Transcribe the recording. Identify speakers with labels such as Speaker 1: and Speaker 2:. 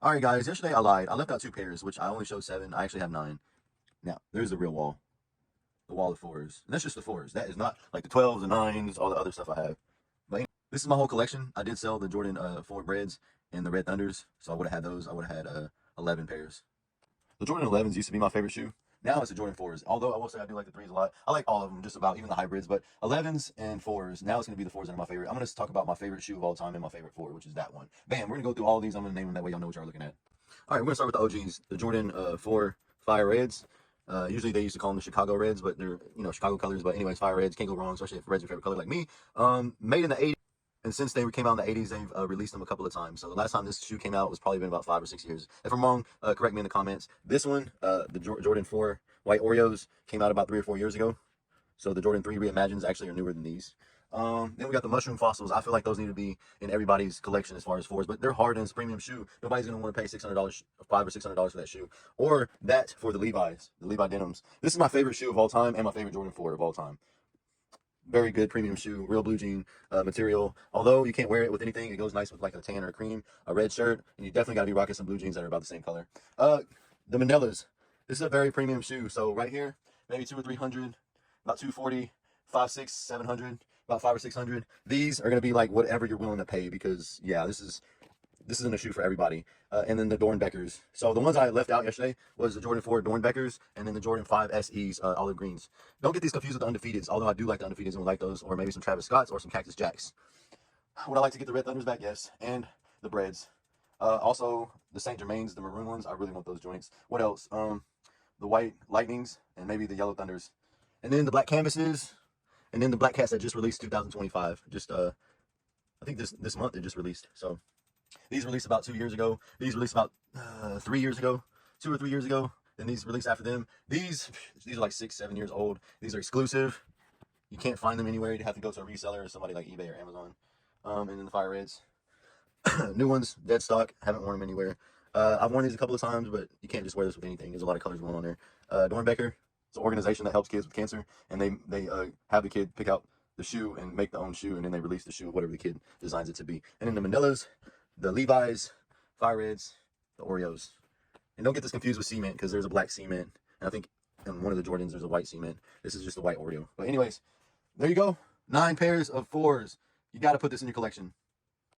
Speaker 1: All right, guys. Yesterday I lied. I left out 2 pairs, which I only showed 7. I actually have 9. Now, there's the real wall. The wall of 4s. And that's just the 4s. That is not like the 12s, the 9s, all the other stuff I have. But anyway, this is my whole collection. I did sell the Jordan 4 Breads and the Red Thunders. So I would have had those. I would have had 11 pairs. The Jordan 11s used to be my favorite shoe. Now it's the Jordan 4s. Although I will say I do like the 3s a lot. I like all of them, just about, even the hybrids. But 11s and 4s. Now it's going to be the 4s that are my favorite. I'm going to talk about my favorite shoe of all time and my favorite 4, which is that one. Bam, we're going to go through all of these. I'm going to name them that way y'all know what y'all are looking at. All right, we're going to start with the OGs. The Jordan 4 Fire Reds. Usually they used to call them the Chicago Reds, but they're, Chicago colors. But anyways, Fire Reds, can't go wrong, especially if red's your favorite color like me. Made in the 80s. And since they came out in the 80s, they've released them a couple of times. So the last time this shoe came out was probably been about 5 or 6 years. If I'm wrong, correct me in the comments. This one, the Jordan 4 White Oreos, came out about 3 or 4 years ago. So the Jordan 3 Reimagines actually are newer than these. Then we got the Mushroom Fossils. I feel like those need to be in everybody's collection as far as 4s, but they're hard and it's a premium shoe. Nobody's going to want to pay $600, $500 or $600 for that shoe. Or that for the Levi's, the Levi denims. This is my favorite shoe of all time and my favorite Jordan 4 of all time. Very good premium shoe, real blue jean material. Although you can't wear it with anything, it goes nice with like a tan or a cream, a red shirt, and you definitely got to be rocking some blue jeans that are about the same color. The Manelas. This is a very premium shoe. So right here, maybe 200 or 300, about 240, 5, 6, 700, about 5 or 600. These are gonna be like whatever you're willing to pay because yeah, this isn't a shoe for everybody. And then the Dornbeckers. So the ones I left out yesterday was the Jordan 4 Dornbeckers and then the Jordan 5 SEs, olive greens. Don't get these confused with the Undefeateds, although I do like the Undefeateds and would like those, or maybe some Travis Scotts or some Cactus Jacks. Would I like to get the Red Thunders back? Yes. And the Breads. Also, the St. Germains, the maroon ones, I really want those joints. What else? The White Lightnings and maybe the Yellow Thunders. And then the Black Canvases, and then the Black Cats that just released 2025. Just, I think this month it just released. So these released about 2 years ago. These released about 3 years ago, 2 or 3 years ago. Then these released after them. These are like 6, 7 years old. These are exclusive. You can't find them anywhere. You have to go to a reseller or somebody like eBay or Amazon. And then the Fire Reds. New ones, dead stock. Haven't worn them anywhere. I've worn these a couple of times, but you can't just wear this with anything. There's a lot of colors going on there. Dornbecker. It's an organization that helps kids with cancer, and they have the kid pick out the shoe and make the own shoe, and then they release the shoe, whatever the kid designs it to be. And then the Manelas, the Levi's, Fire Reds, the Oreos. And don't get this confused with cement, because there's a black cement, and I think in one of the Jordans there's a white cement. This is just a white Oreo. But anyways, there you go. 9 pairs of 4s. You got to put this in your collection.